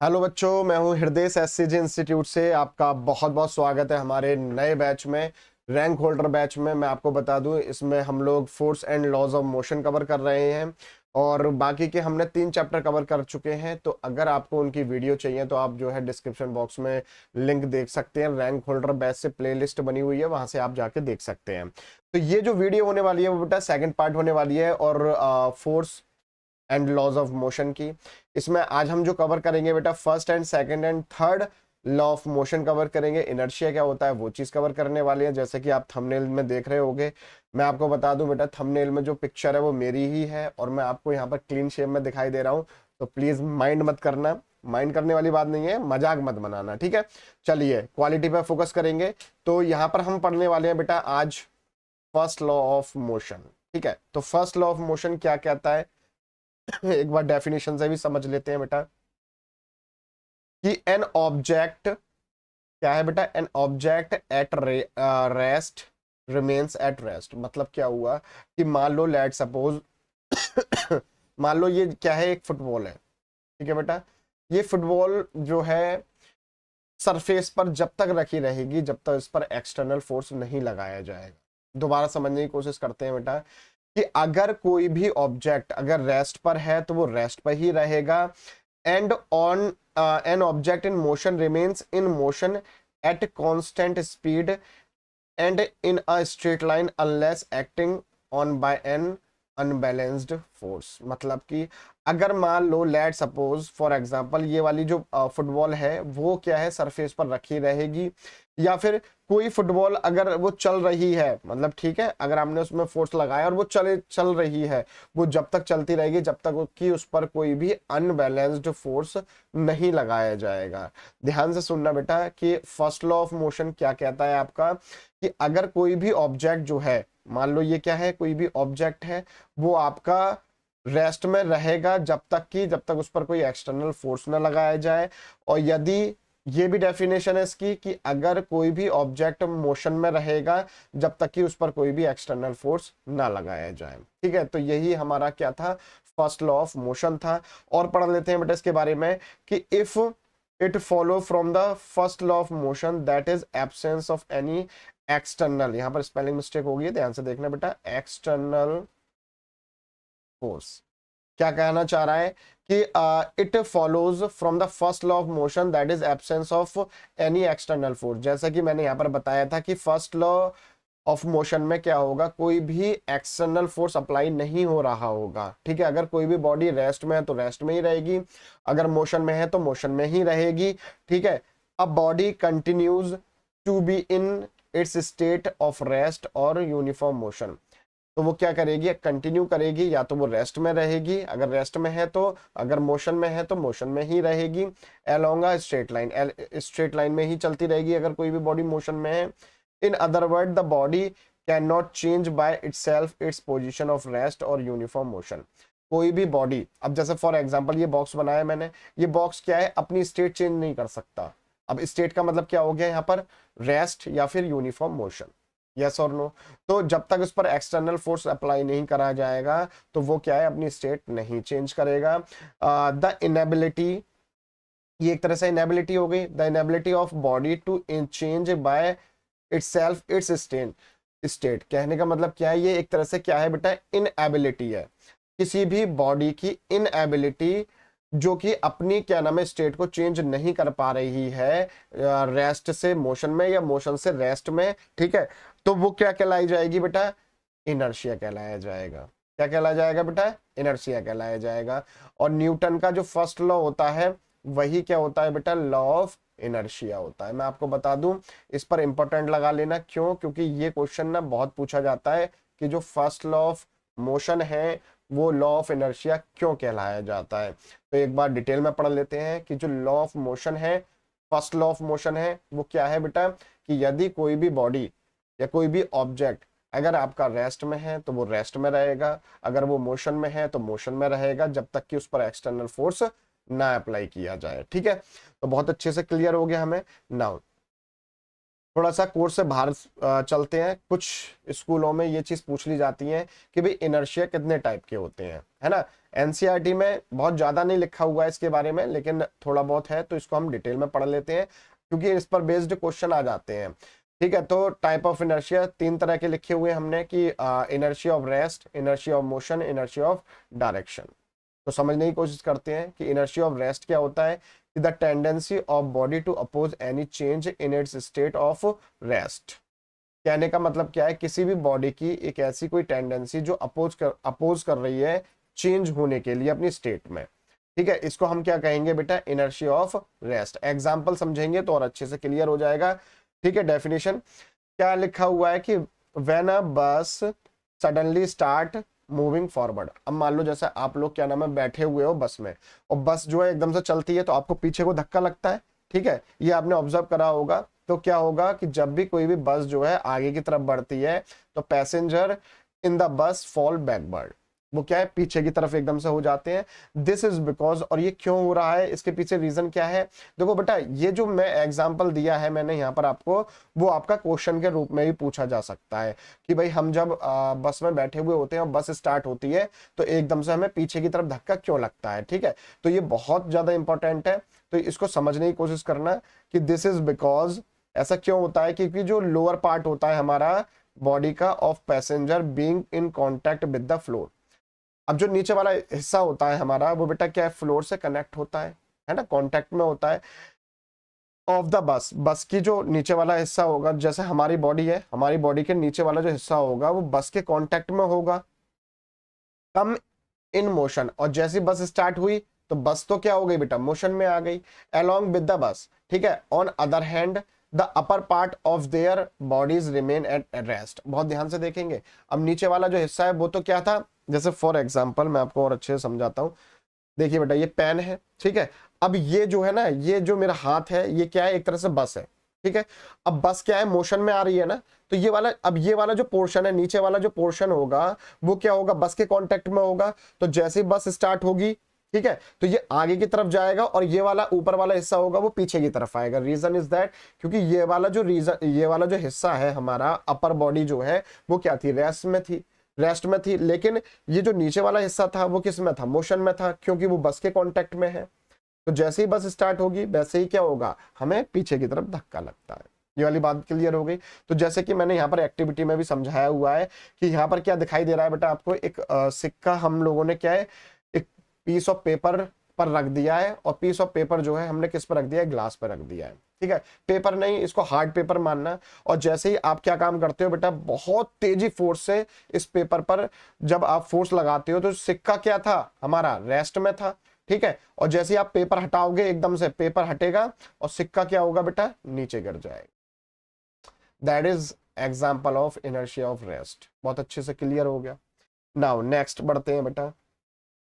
Hello बच्चों, मैं हूं हृदय एससीजी इंस्टीट्यूट से। आपका बहुत बहुत स्वागत है हमारे नए बैच में, रैंक होल्डर बैच में। मैं आपको बता दूं, इसमें हम लोग force and laws of motion cover कर रहे हैं और बाकी के हमने 3 चैप्टर कवर कर चुके हैं। तो अगर आपको उनकी वीडियो चाहिए तो आप जो है डिस्क्रिप्शन बॉक्स में लिंक देख सकते हैं। रैंक होल्डर बैच से प्लेलिस्ट बनी हुई है, वहां से आप जाके देख सकते हैं। तो ये जो वीडियो होने वाली है वो बेटा सेकंड पार्ट होने वाली है और force and laws of motion की। इसमें आज हम जो कवर करेंगे बेटा first and second and third law of motion cover करेंगे। इनर्शिया क्या होता है वो चीज कवर करने वाले हैं, जैसे कि आप थंबनेल में देख रहे होगे। मैं आपको बता दूं बेटा, थंबनेल में जो पिक्चर है वो मेरी ही है और मैं आपको यहाँ पर क्लीन शेप में दिखाई दे रहा हूँ। तो प्लीज माइंड मत करना, माइंड करने वाली बात नहीं है, मजाक मत बनाना, ठीक है। चलिए क्वालिटी पे फोकस करेंगे। तो यहाँ पर हम पढ़ने वाले हैं बेटा आज फर्स्ट लॉ ऑफ मोशन। ठीक है, तो फर्स्ट लॉ ऑफ मोशन क्या कहता है एक बार डेफिनेशन से भी समझ लेते हैं बेटा कि एन ऑब्जेक्ट क्या है बेटा। An object at rest remains at rest. मतलब क्या हुआ कि मान लो, लेट सपोज मान लो ये क्या है, एक फुटबॉल है। ठीक है बेटा, ये फुटबॉल जो है सरफेस पर जब तक रखी रहेगी जब तक इस पर एक्सटर्नल फोर्स नहीं लगाया जाएगा। दोबारा समझने की कोशिश करते हैं बेटा कि अगर कोई भी ऑब्जेक्ट अगर रेस्ट पर है तो वो रेस्ट पर ही रहेगा। And on an object in motion remains in motion at constant speed and in a straight line unless acting on by an unbalanced force. मतलब कि अगर मान लो, लेट सपोज फॉर एग्जांपल, ये वाली जो फुटबॉल है वो क्या है, सरफेस पर रखी रहेगी। या फिर कोई फुटबॉल अगर वो चल रही है, मतलब ठीक है, अगर हमने उसमें फोर्स लगाया और वो चल रही है, वो जब तक चलती रहेगी जब तक कि उस पर कोई भी अनबैलेंस्ड फोर्स नहीं लगाया जाएगा। ध्यान से सुनना बेटा कि फर्स्ट लॉ ऑफ मोशन क्या कहता है आपका कि अगर कोई भी ऑब्जेक्ट जो है, मान लो ये क्या है, कोई भी ऑब्जेक्ट है, वो आपका रेस्ट में रहेगा जब तक उस पर कोई एक्सटर्नल फोर्स ना लगाया जाए। और यदि, ये भी डेफिनेशन है इसकी कि अगर कोई भी ऑब्जेक्ट मोशन में रहेगा जब तक कि उस पर कोई भी एक्सटर्नल फोर्स ना लगाया जाए। ठीक है, तो यही हमारा क्या था, फर्स्ट लॉ ऑफ मोशन था। और पढ़ लेते हैं बेटा इसके बारे में कि if it follow from the first law of motion that is absence of any external, यहां पर स्पेलिंग मिस्टेक होगी, ध्यान से देखना बेटा, एक्सटर्नल फोर्स। क्या कहना चाह रहा है कि it follows from the first law of motion that is absence of any external force. जैसा कि मैंने यहां पर बताया था कि फर्स्ट लॉ ऑफ मोशन में क्या होगा, कोई भी एक्सटर्नल फोर्स अप्लाई नहीं हो रहा होगा। ठीक है, अगर कोई भी बॉडी रेस्ट में है तो रेस्ट में ही रहेगी, अगर मोशन में है तो मोशन में ही रहेगी। ठीक है, a body continues to be in its state of rest और यूनिफॉर्म मोशन। तो वो क्या करेगी, कंटिन्यू करेगी, या तो वो रेस्ट में रहेगी अगर रेस्ट में है तो, अगर मोशन में है तो मोशन में ही रहेगी। Along a straight line, straight line में ही चलती रहेगी अगर कोई भी बॉडी मोशन में है। In other word the body can not change by itself its position of rest और यूनिफॉर्म मोशन। कोई भी बॉडी, अब जैसे फॉर एग्जांपल ये बॉक्स बनाया मैंने, ये बॉक्स क्या है, अपनी स्टेट चेंज नहीं कर सकता। अब स्टेट का मतलब क्या हो गया यहाँ पर, रेस्ट या फिर यूनिफॉर्म मोशन, यस और नो। तो जब तक उस पर एक्सटर्नल फोर्स अप्लाई नहीं करा जाएगा तो वो क्या है, अपनी स्टेट नहीं चेंज करेगा। द इनेबिलिटी, ये एक तरह से इनेबिलिटी हो गई, the inability of body to change by itself its state. कहने का मतलब क्या है, ये एक तरह से क्या है बेटा, इनएबिलिटी है, किसी भी बॉडी की इनएबिलिटी जो कि अपनी क्या नाम है, स्टेट को चेंज नहीं कर पा रही है रेस्ट से मोशन में या मोशन से रेस्ट में। ठीक है, तो वो क्या कहलाई जाएगी बेटा, इनर्शिया कहलाया जाएगा। क्या कहलाया जाएगा बेटा, इनर्शिया कहलाया जाएगा। और न्यूटन का जो फर्स्ट लॉ होता है वही क्या होता है बेटा, लॉ ऑफ इनर्शिया होता है। मैं आपको बता दूं, इस पर इंपॉर्टेंट लगा लेना, क्यों, क्योंकि ये क्वेश्चन ना बहुत पूछा जाता है कि जो फर्स्ट लॉ ऑफ मोशन है वो लॉ ऑफ इनर्शिया क्यों कहलाया जाता है। तो एक बार डिटेल में पढ़ लेते हैं कि जो लॉ ऑफ मोशन है, फर्स्ट लॉ ऑफ मोशन है, वो क्या है बेटा, कि यदि कोई भी बॉडी या कोई भी ऑब्जेक्ट अगर आपका रेस्ट में है तो वो रेस्ट में रहेगा, अगर वो मोशन में है तो मोशन में रहेगा जब तक कि उस पर एक्सटर्नल फोर्स ना अप्लाई किया जाए। ठीक है, तो बहुत अच्छे से क्लियर हो गया हमें। नाउ थोड़ा सा कोर्स से बाहर चलते हैं। कुछ स्कूलों में ये चीज पूछ ली जाती है कि भाई इनर्शिया कितने टाइप के होते हैं, है ना। एनसीईआरटी में बहुत ज्यादा नहीं लिखा हुआ है इसके बारे में, लेकिन थोड़ा बहुत है, तो इसको हम डिटेल में पढ़ लेते हैं क्योंकि इस पर बेस्ड क्वेश्चन आ जाते हैं। ठीक है, तो टाइप ऑफ इनर्शिया 3 तरह के लिखे हुए हैं हमने कि inertia of rest, inertia of motion, inertia of direction. तो समझने की कोशिश करते हैं कि इनर्शिया ऑफ रेस्ट क्या होता है। The tendency of body to oppose any change in its state of rest. कहने का मतलब क्या है, किसी भी बॉडी की एक ऐसी कोई टेंडेंसी जो अपोज कर रही है चेंज होने के लिए अपनी स्टेट में। ठीक है, इसको हम क्या कहेंगे बेटा, इनर्शिया ऑफ रेस्ट। एग्जाम्पल समझेंगे तो और अच्छे से क्लियर हो जाएगा। ठीक है, डेफिनेशन क्या लिखा हुआ है कि व्हेन अ बस सडनली स्टार्ट मूविंग फॉरवर्ड। अब मान लो जैसे आप लोग क्या नाम है बैठे हुए हो बस में, और बस जो है एकदम से चलती है तो आपको पीछे को धक्का लगता है। ठीक है, ये आपने ऑब्जर्व करा होगा। तो क्या होगा कि जब भी कोई भी बस जो है आगे की तरफ बढ़ती है तो passenger in the bus fall backward, वो क्या है पीछे की तरफ एकदम से हो जाते हैं। दिस इज बिकॉज, और ये क्यों हो रहा है, इसके पीछे रीजन क्या है। देखो बेटा, ये जो मैं एग्जांपल दिया है मैंने यहाँ पर आपको, वो आपका क्वेश्चन के रूप में भी पूछा जा सकता है कि भाई हम जब बस में बैठे हुए होते हैं और बस स्टार्ट होती है तो एकदम से हमें पीछे की तरफ धक्का क्यों लगता है। ठीक है, तो ये बहुत ज्यादा इंपॉर्टेंट है, तो इसको समझने की कोशिश करना कि दिस इज बिकॉज, ऐसा क्यों होता है क्योंकि जो लोअर पार्ट होता है हमारा बॉडी का of passenger being in contact with the floor. अब जो नीचे वाला हिस्सा होता है हमारा वो बेटा क्या है, फ्लोर से कनेक्ट होता है ना, कांटेक्ट में होता है ऑफ द बस। बस की जो नीचे वाला हिस्सा होगा, जैसे हमारी बॉडी है, हमारी बॉडी के नीचे वाला जो हिस्सा होगा वो बस के कांटेक्ट में होगा, कम इन मोशन। और जैसी बस स्टार्ट हुई तो बस तो क्या हो गई बेटा, मोशन में आ गई अलोंग विद द बस। ठीक है, on other hand the upper part of their bodies remain at rest. बहुत ध्यान से देखेंगे, अब नीचे वाला जो हिस्सा है वो तो क्या था, जैसे फॉर एग्जांपल मैं आपको और अच्छे से समझाता हूं। देखिए बेटा, ये पेन है, ठीक है। अब ये जो है ना, ये जो मेरा हाथ है ये क्या है, एक तरह से बस है। ठीक है, अब बस क्या है, मोशन में आ रही है ना, तो ये वाला, अब ये वाला जो पोर्शन है, नीचे वाला जो पोर्शन होगा वो क्या होगा, बस के कांटेक्ट में होगा। तो जैसे ही बस स्टार्ट होगी, ठीक है, तो ये आगे की तरफ जाएगा और ये वाला ऊपर वाला हिस्सा होगा वो पीछे की तरफ आएगा। रीजन इज दैट, क्योंकि ये वाला जो हिस्सा है हमारा अपर बॉडी जो है वो क्या थी, रेस्ट में थी, लेकिन ये जो नीचे वाला हिस्सा था वो किस में था, मोशन में था, क्योंकि वो बस के कांटेक्ट में है। तो जैसे ही बस स्टार्ट होगी वैसे ही क्या होगा, हमें पीछे की तरफ धक्का लगता है। ये वाली बात क्लियर हो गई। तो जैसे कि मैंने यहाँ पर एक्टिविटी में भी समझाया हुआ है कि यहाँ पर क्या दिखाई दे रहा है बेटा आपको, एक सिक्का हम लोगों ने क्या है, एक पीस ऑफ पेपर पर रख दिया है, और पीस ऑफ पेपर जो है हमने किस पर रख दिया है, ग्लास पर रख दिया है। ठीक है, पेपर नहीं, इसको हार्ड पेपर मानना। और जैसे ही आप क्या काम करते हो बेटा, बहुत तेजी फोर्स से इस पेपर पर जब आप फोर्स लगाते हो तो सिक्का क्या था हमारा, रेस्ट में था। ठीक है, और जैसे ही आप पेपर हटाओगे एकदम से पेपर हटेगा और सिक्का क्या होगा बेटा, नीचे गिर जाएगा। That is example of inertia of rest. बहुत अच्छे से क्लियर हो गया। नाउ नेक्स्ट बढ़ते हैं बेटा,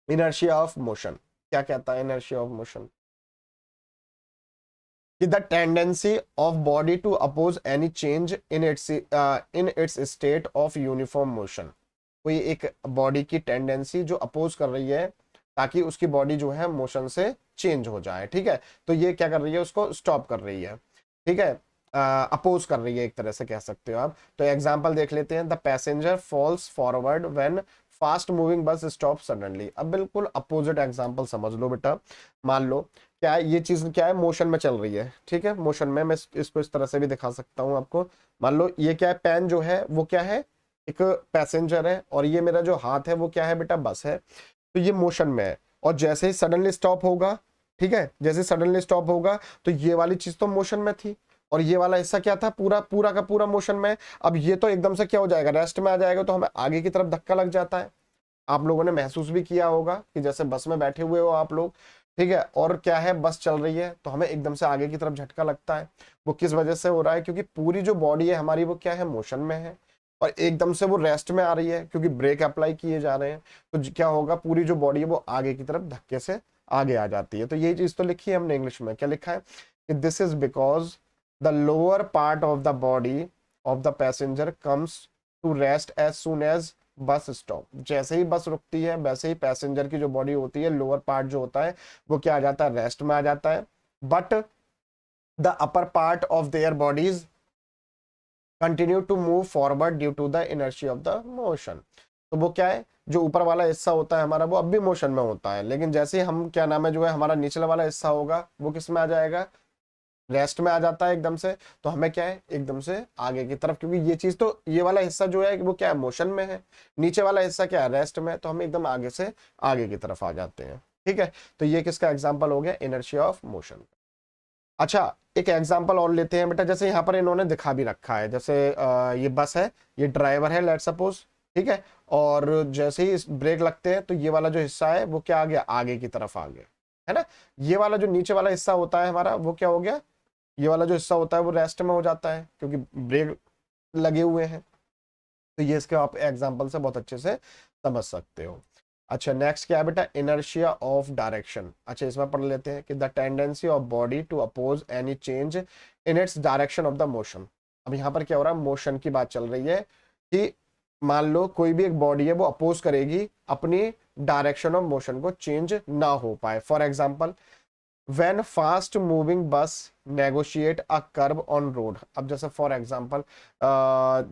इनर्शिया ऑफ मोशन। क्या कहता है इनर्शिया ऑफ मोशन, कि the tendency of body to oppose any change in its state of uniform motion. कोई एक बॉडी की टेंडेंसी जो अपोज कर रही है ताकि उसकी बॉडी जो है मोशन से चेंज हो जाए। ठीक है, तो ये क्या कर रही है, उसको स्टॉप कर रही है। ठीक है, अपोज कर रही है एक तरह से कह सकते हो आप। तो एग्जांपल देख लेते हैं, the passenger falls forward when fast moving bus stop suddenly. अब बिल्कुल अपोजिट एग्जांपल समझ लो बेटा। मान लो क्या है, ये चीज क्या है, मोशन में चल रही है। ठीक है, मोशन में मैं इसको इस तरह से भी दिखा सकता हूँ आपको। मान लो ये क्या है, पेन जो है वो क्या है, एक पैसेंजर है, और ये मेरा जो हाथ है वो क्या है बेटा, बस है। तो ये मोशन में है, और जैसे ही सडनली स्टॉप होगा, ठीक है, जैसे सडनली स्टॉप होगा तो ये वाली चीज तो मोशन में थी, और ये वाला हिस्सा क्या था, पूरा पूरा का पूरा मोशन में। अब ये तो एकदम से क्या हो जाएगा, रेस्ट में आ जाएगा, तो हमें आगे की तरफ धक्का लग जाता है। आप लोगों ने महसूस भी किया होगा कि जैसे बस में बैठे हुए हो आप लोग, ठीक है, और क्या है, बस चल रही है तो हमें एकदम से आगे की तरफ झटका लगता है। वो किस वजह से हो रहा है, क्योंकि पूरी जो बॉडी है हमारी वो क्या है, मोशन में है, और एकदम से वो रेस्ट में आ रही है क्योंकि ब्रेक अप्लाई किए जा रहे हैं। तो क्या होगा, पूरी जो बॉडी है वो आगे की तरफ धक्के से आगे आ जाती है। तो यही चीज तो लिखी है हमने इंग्लिश में, क्या लिखा है कि this is because the lower part of the body of the passenger comes to rest as soon as bus stop. जैसे ही बस रुकती है वैसे ही पैसेंजर की जो बॉडी होती है, लोअर पार्ट जो होता है वो क्या आ जाता है, रेस्ट में आ जाता है। But the upper part of their bodies continue to move forward due to the inertia of the motion. तो वो क्या है, जो ऊपर वाला हिस्सा होता है हमारा वो अब भी मोशन में होता है, लेकिन जैसे ही हम क्या नाम है जो है हमारा निचला वाला हिस्सा होगा वो किस में आ जाएगा, रेस्ट में आ जाता है एकदम से। तो हमें क्या है एकदम से आगे की तरफ, क्योंकि ये चीज तो ये वाला हिस्सा जो है वो क्या है मोशन में है, नीचे वाला हिस्सा क्या है रेस्ट में, तो हम एकदम आगे से आगे की तरफ आ जाते हैं। ठीक है, तो ये किसका एग्जाम्पल हो गया, इनर्शिया ऑफ मोशन। अच्छा, एक एग्जांपल और लेते हैं बेटा, जैसे यहाँ पर इन्होंने दिखा भी रखा है, जैसे ये बस है, ये ड्राइवर है लेट सपोज, ठीक है, और जैसे ही ब्रेक लगते हैं तो ये वाला जो हिस्सा है वो क्या आ गया, आगे की तरफ आ गया, है ना। ये वाला जो नीचे वाला हिस्सा होता है हमारा वो क्या हो गया, ये वाला जो हिस्सा होता है वो रेस्ट में हो जाता है क्योंकि ब्रेक लगे हुए हैं। तो ये इसके आप एग्जाम्पल से बहुत अच्छे से समझ सकते हो। अच्छा, नेक्स्ट क्या है बेटा, इनर्शिया ऑफ डायरेक्शन। अच्छा, इसमें पढ़ लेते हैं कि the tendency of body to oppose any change in its direction of the motion. अब यहाँ पर क्या हो रहा है, मोशन की बात चल रही है कि मान लो कोई भी एक बॉडी है वो अपोज करेगी अपनी डायरेक्शन ऑफ मोशन को चेंज ना हो पाए। For example, when fast moving bus negotiate a curve on road। अब जैसे फॉर एग्जांपल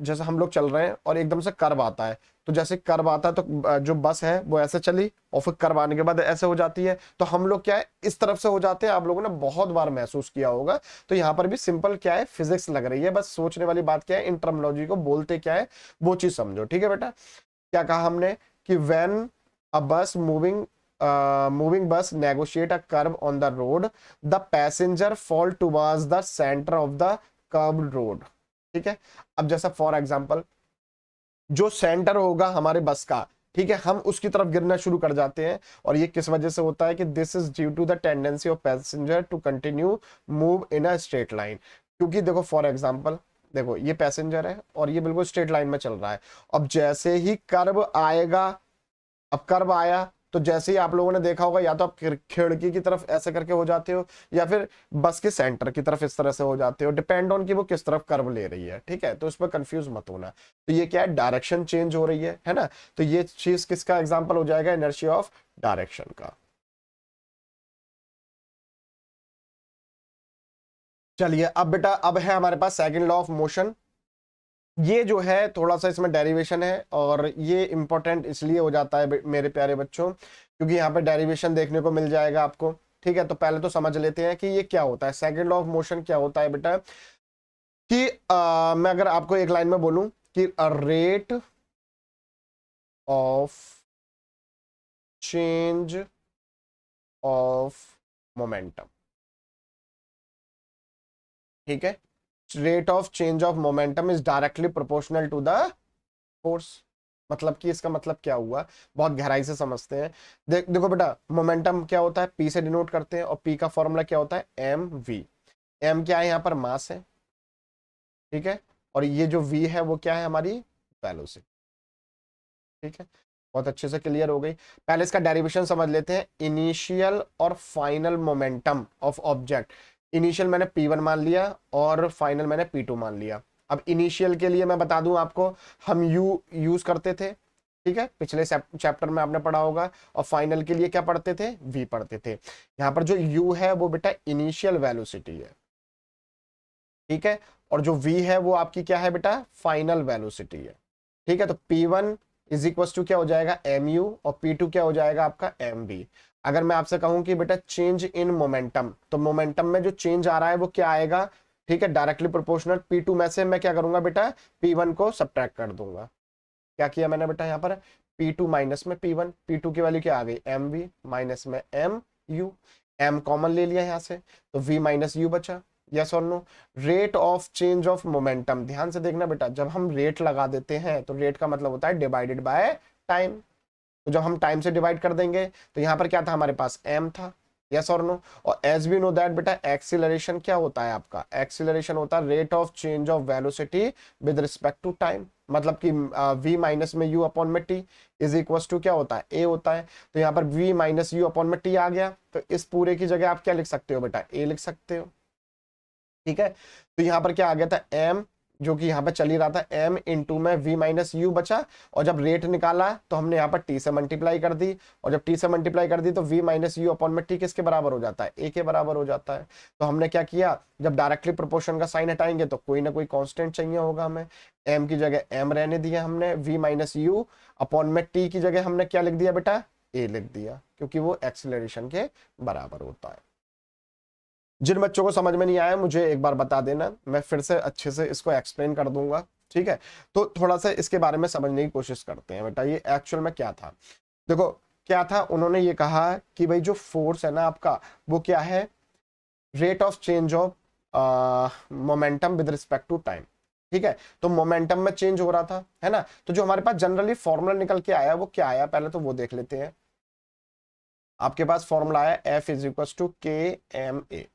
जैसे हम लोग चल रहे हैं और एकदम से कर्व आता है, तो जैसे कर्व आता है तो जो बस है वो ऐसे चली और फिर कर्व आने के बाद ऐसे हो जाती है, तो हम लोग क्या है इस तरफ से हो जाते हैं। आप लोगों ने बहुत बार महसूस किया होगा। तो यहाँ पर भी सिंपल क्या है, फिजिक्स लग रही है, बस सोचने वाली बात क्या है, इन टर्मिनोलॉजी को बोलते क्या है वो चीज समझो। ठीक है बेटा, क्या कहा हमने कि when a bus moving bus negotiate a curve on the road, the passenger fall towards the center of the curved road। ठीक है, अब जैसा फॉर एग्जांपल जो सेंटर होगा हमारे बस का, ठीक है, हम उसकी तरफ गिरना शुरू कर जाते हैं। और ये किस वजह से होता है कि this is due to the tendency of passenger to continue move in a straight line. क्योंकि देखो फॉर एग्जांपल, देखो ये पैसेंजर है और ये बिल्कुल स्ट्रेट लाइन में चल रहा है। अब जैसे ही कर्व आएगा, अब कर्व आया तो जैसे ही आप लोगों ने देखा होगा या तो आप खिड़की की तरफ ऐसे करके हो जाते हो या फिर बस के सेंटर की तरफ इस तरह से हो जाते हो, डिपेंड ऑन कि वो किस तरफ कर्व ले रही है। ठीक है, तो इस पर कंफ्यूज मत होना। तो ये क्या है, डायरेक्शन चेंज हो रही है ना। तो ये चीज किसका एग्जांपल हो जाएगा, इनर्शिया ऑफ डायरेक्शन का। चलिए अब बेटा, अब है हमारे पास सेकंड लॉ ऑफ मोशन। ये जो है थोड़ा सा इसमें डेरिवेशन है और ये इंपॉर्टेंट इसलिए हो जाता है मेरे प्यारे बच्चों क्योंकि यहाँ पे डेरिवेशन देखने को मिल जाएगा आपको। ठीक है, तो पहले तो समझ लेते हैं कि ये क्या होता है, सेकंड लॉ ऑफ मोशन क्या होता है बेटा। कि मैं अगर आपको एक लाइन में बोलूं कि rate of change of momentum, ठीक है, rate of change of momentum is directly proportional to the force. मतलब कि इसका मतलब क्या हुआ, बहुत गहराई से समझते हैं। देखो बेटा, मोमेंटम क्या होता है, पी से डिनोट करते हैं और पी का फॉर्मूला क्या होता है, एम वी। एम क्या है, यहाँ पर मास है, ठीक है, और ये जो वी है वो क्या है, हमारी वेलोसिटी। ठीक है, बहुत अच्छे से क्लियर हो गई। पहले इसका डेरिवेशन समझ लेते हैं, इनिशियल और final momentum of object. Initial मैंने P1 मान लिया और फाइनल मैंने P2 मान लिया। अब इनिशियल के लिए मैं बता दूं आपको, हम U यूज करते थे, ठीक है, पिछले चैप्टर में आपने पढ़ा होगा। और फाइनल के लिए क्या पढ़ते थे, V पढ़ते थे। यहाँ पर जो U है वो बेटा इनिशियल वेलोसिटी है, ठीक है, और जो V है वो आपकी क्या है बेटा, फाइनल वेलोसिटी है। ठीक है, तो P1 इज इक्वल टू क्या हो जाएगा, mu, और P2 क्या हो जाएगा आपका mv। अगर मैं आपसे कहूं कि बेटा चेंज इन मोमेंटम, तो मोमेंटम में जो चेंज आ रहा है वो क्या आएगा, ठीक है, डायरेक्टली प्रोपोर्शनल P2 में से मैं क्या करूंगा बेटा, P1 को सब्ट्रैक्ट कर दूंगा। क्या किया मैंने बेटा, यहाँ पर P2 माइनस में P1, P2 की वैल्यू क्या आ गई, mv माइनस में mu, m कॉमन ले लिया यहाँ से तो v माइनस u बचा। यस और no. Rate of change of momentum, ध्यान से देखना बेटा, जब हम रेट लगा देते हैं तो रेट का मतलब होता है डिवाइडेड बाय टाइम। तो जब हम टाइम से डिवाइड कर देंगे तो यहाँ पर क्या था, हमारे पास m था। यस और नो। और एज वी नो दैट बेटा, एक्सीलरेशन क्या होता है आपका, एक्सीलरेशन होता है rate of change of velocity with respect to time. मतलब कि v माइनस में u अपॉन में t इज इक्वल टू क्या होता है, a होता है। तो यहाँ पर v माइनस u अपॉन में t आ गया, तो इस पूरे की जगह आप क्या लिख सकते हो बेटा, a लिख सकते हो। ठीक है, तो यहाँ पर क्या आ गया था, m जो कि यहाँ पे चल ही रहा था, m इंटू में v माइनस यू बचा, और जब रेट निकाला तो हमने यहाँ पर t से मल्टीप्लाई कर दी, और जब t से मल्टीप्लाई कर दी तो v माइनस यू अपॉन में t किसके बराबर हो जाता है, a के बराबर हो जाता है। तो हमने क्या किया, जब डायरेक्टली प्रोपोर्शन का साइन हटाएंगे तो कोई ना कोई कांस्टेंट चाहिए होगा हमें, m की जगह m रहने दिया हमने, v माइनस यू अपॉन में t की जगह हमने क्या लिख दिया बेटा, a लिख दिया, क्योंकि वो एक्सीलरेशन के बराबर होता है। जिन बच्चों को समझ में नहीं आया मुझे एक बार बता देना, मैं फिर से अच्छे से इसको एक्सप्लेन कर दूंगा, ठीक है। तो थोड़ा सा इसके बारे में समझने की कोशिश करते हैं बेटा, ये एक्चुअल में क्या था। देखो क्या था, उन्होंने ये कहा कि भाई जो फोर्स है ना आपका, वो क्या है, rate of change of momentum with respect to time, ठीक है। तो मोमेंटम में चेंज हो रहा था, है ना। तो जो हमारे पास जनरली फॉर्मूला निकल के आया वो क्या आया, पहले तो वो देख लेते हैं। आपके पास फॉर्मूला आया F इज इक्वल टू के एम ए,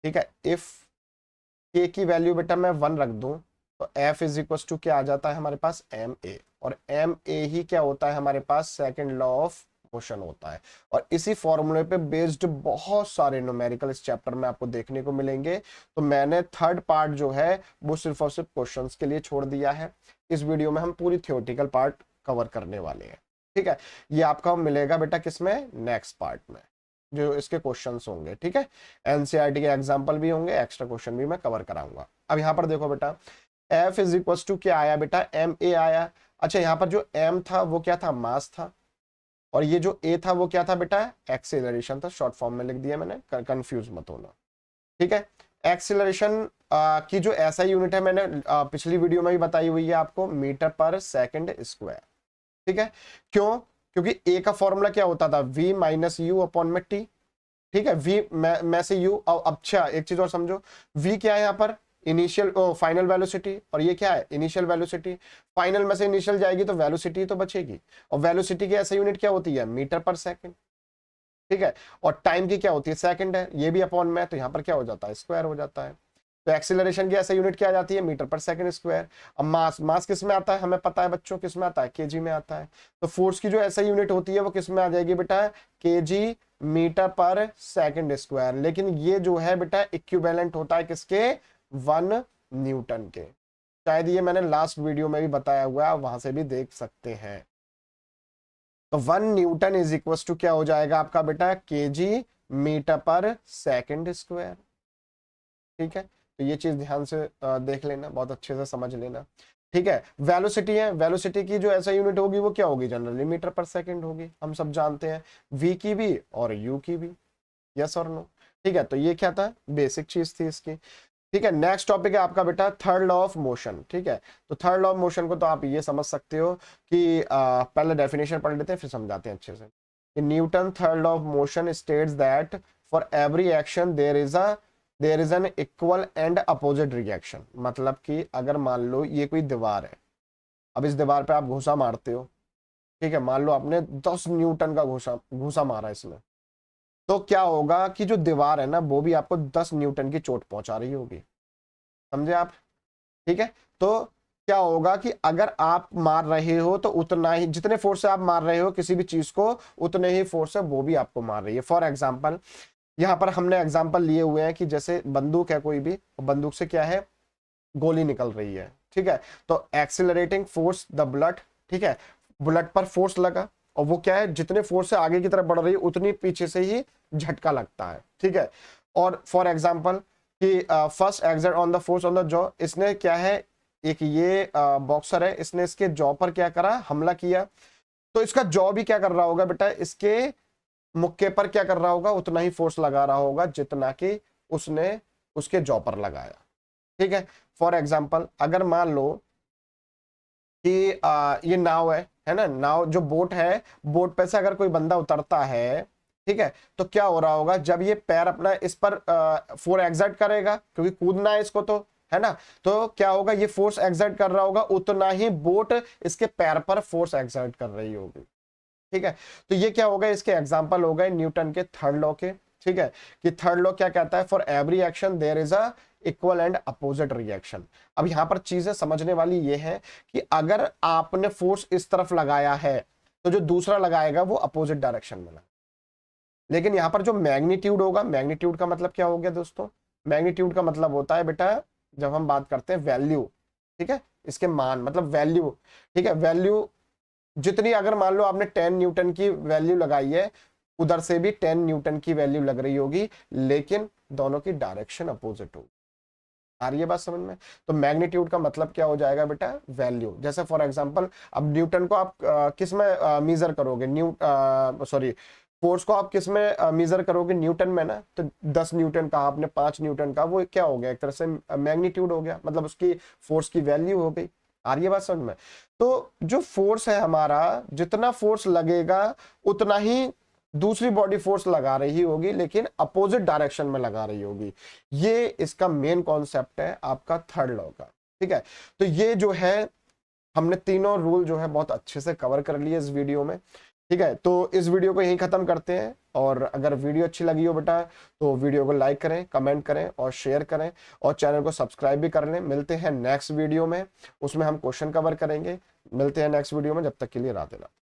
ठीक है। इफ के की वैल्यू बेटा मैं 1 रख दूं तो F इज इक्वल टू क्या आ जाता है हमारे पास, एम ए, और एम ए ही क्या होता है हमारे पास, सेकंड लॉ ऑफ मोशन होता है। और इसी फॉर्मूले पे बेस्ड बहुत सारे न्यूमेरिकल इस चैप्टर में आपको देखने को मिलेंगे। तो मैंने थर्ड पार्ट जो है वो सिर्फ और सिर्फ क्वेश्चंस के लिए छोड़ दिया है। इस वीडियो में हम पूरी थियोरेटिकल पार्ट कवर करने वाले हैं, ठीक है। ये आपका मिलेगा बेटा किसमें, नेक्स्ट पार्ट में, जो इसके क्वेश्चंस होंगे, ठीक है। एनसीईआरटी के एग्जांपल भी होंगे, एक्स्ट्रा क्वेश्चन भी मैं कवर कराऊंगा। अब यहाँ पर देखो बेटा, F इज इक्वल टू क्या आया बेटा, एम ए आया। अच्छा यहाँ पर जो m था वो क्या था, मास था, और ये जो a था वो क्या था बेटा, एक्सीलरेशन था, शॉर्ट फॉर्म में लिख दिया मैंने, कंफ्यूज मत होना, ठीक है। एक्सीलरेशन की जो ऐसा यूनिट है मैंने पिछली वीडियो में भी बताई हुई है आपको, मीटर पर सेकंड स्क्वायर, ठीक है। क्यों, क्योंकि a का फॉर्मूला क्या होता था, v माइनस यू अपॉन में t, ठीक है। v में से u, अच्छा एक चीज और समझो, v क्या है यहाँ पर, इनिशियल फाइनल वेलोसिटी, और ये क्या है, इनिशियल वेलोसिटी। फाइनल में से इनिशियल जाएगी तो वेलोसिटी तो बचेगी, और वेलोसिटी की ऐसा यूनिट क्या होती है, मीटर पर सेकंड, ठीक है। और टाइम की क्या होती है, सेकंड है, ये भी अपॉन में, तो यहाँ पर क्या हो जाता है, स्क्वायर हो जाता है। तो एक्सीलरेशन की ऐसा यूनिट क्या आ जाती है, मीटर पर सेकंड स्क्वायर। अब मास किस में आता है, हमें पता है बच्चों, किस में आता है, केजी में आता है। तो फोर्स की जो ऐसा यूनिट होती है वो किस में आ जाएगी बेटा, केजी मीटर पर सेकंड स्क्वायर। लेकिन ये जो है बेटा इक्विवेलेंट होता है किसके, 1 न्यूटन के। शायद ये मैंने लास्ट वीडियो में भी बताया हुआ है, वहां से भी देख सकते हैं। तो 1 न्यूटन इज इक्वल टू क्या हो जाएगा आपका बेटा, केजी मीटर पर सेकंड स्क्वायर, ठीक है। तो ये चीज ध्यान से देख लेना, बहुत अच्छे से समझ लेना, ठीक है। वेलोसिटी है, वेलोसिटी की जो ऐसा यूनिट होगी वो क्या होगी, जनरली मीटर पर सेकंड होगी, हम सब जानते हैं, v की भी और u की भी, यस और नो, ठीक है। तो ये क्या था, बेसिक चीज थी इसकी, ठीक है। नेक्स्ट टॉपिक है आपका बेटा थर्ड लॉ ऑफ मोशन, ठीक है। तो थर्ड लॉ ऑफ मोशन को तो आप ये समझ सकते हो कि पहले डेफिनेशन पढ़ लेते हैं फिर समझाते हैं अच्छे से। Newton third law of motion states that for every action there is an equal and opposite reaction. मतलब कि अगर मान लो ये कोई दीवार है, अब इस दीवार पे आप घूसा मारते हो, ठीक है। मान लो आपने 10 न्यूटन का घूसा मारा इसमें, तो क्या होगा कि जो दीवार है ना वो भी आपको 10 न्यूटन की चोट पहुंचा रही होगी, समझे आप, ठीक है। तो क्या होगा कि अगर आप मार रहे हो तो उतना ही, जितने फोर्स से आप मार रहे हो किसी भी चीज को, उतने ही फोर्स से वो भी आपको मार रही है। फॉर एग्जाम्पल यहाँ पर हमने एग्जाम्पल लिए हुए हैं कि जैसे बंदूक है कोई भी, बंदूक से क्या है, गोली निकल रही है, ठीक है। तो एक्सिलरेटिंग फोर्स द बुलेट, ठीक है, बुलेट पर फोर्स लगा, और वो क्या है, जितने फोर्स से आगे की तरफ बढ़ रही है उतनी पीछे से ही झटका लगता है, ठीक है। और फॉर एग्जाम्पल कि first exert on the force on the jaw, इसने क्या है, एक ये बॉक्सर है, इसने इसके जॉ पर क्या करा, हमला किया, तो इसका जॉ भी क्या कर रहा होगा बेटा, इसके मुक्के पर क्या कर रहा होगा, उतना ही फोर्स लगा रहा होगा जितना कि उसने उसके जॉ पर लगाया, ठीक है। फॉर एग्जाम्पल अगर मान लो कि ये नाव है ना, नाव जो बोट है, बोट पे से अगर कोई बंदा उतरता है, ठीक है, तो क्या हो रहा होगा, जब ये पैर अपना इस पर फोर्स एक्सर्ट करेगा, क्योंकि कूदना है इसको तो, है ना, तो क्या होगा, ये फोर्स एक्सर्ट कर रहा होगा, उतना ही बोट इसके पैर पर फोर्स एक्सर्ट कर रही होगी, ठीक है। तो ये क्या होगा, इसके एग्जांपल हो गए न्यूटन के थर्ड लॉ के, ठीक है, कि थर्ड लॉ क्या कहता है, for every action there is a equal and opposite reaction. अब यहां पर चीजें समझने वाली ये है कि अगर आपने फोर्स इस तरफ लगाया है तो जो दूसरा लगाएगा वो अपोजिट डायरेक्शन में लगाएगा। लेकिन यहां पर जो मैग्नीट्यूड होगा, मैग्नीट्यूड का मतलब क्या हो गया दोस्तों, मैग्नीट्यूड का मतलब होता है बेटा, जब हम बात करते हैं वैल्यू, ठीक है, इसके मान मतलब वैल्यू, ठीक है, वैल्यू जितनी, अगर मान लो आपने 10 न्यूटन की वैल्यू लगाई है, उधर से भी 10 न्यूटन की वैल्यू लग रही होगी, लेकिन दोनों की डायरेक्शन अपोजिट होगी। आ रही है बात समझ में? तो मैग्नीट्यूड का मतलब क्या हो जाएगा बेटा, वैल्यू। जैसे फॉर एग्जांपल अब न्यूटन को आप किस में मेजर करोगे, सॉरी फोर्स को आप किस में मेजर करोगे, न्यूटन में ना। तो 10 न्यूटन का आपने 5 न्यूटन का, वो क्या हो गया, एक तरह से मैग्नीट्यूड हो गया, मतलब उसकी फोर्स की वैल्यू हो गई। आ रही है बात समझ में? तो जो फोर्स है हमारा, जितना फोर्स लगेगा उतना ही दूसरी बॉडी फोर्स लगा रही होगी, लेकिन अपोजिट डायरेक्शन में लगा रही होगी। ये इसका मेन कॉन्सेप्ट है आपका थर्ड लॉ का। ठीक है, तो ये जो है हमने तीनों रूल जो है बहुत अच्छे से कवर कर लिए इस वीडियो में। ठीक है, तो इस वीडियो को यहीं खत्म करते हैं। और अगर वीडियो अच्छी लगी हो बेटा तो वीडियो को लाइक करें, कमेंट करें और शेयर करें, और चैनल को सब्सक्राइब भी कर लें। मिलते हैं नेक्स्ट वीडियो में, उसमें हम क्वेश्चन कवर करेंगे। मिलते हैं नेक्स्ट वीडियो में, जब तक के लिए राधे राधे।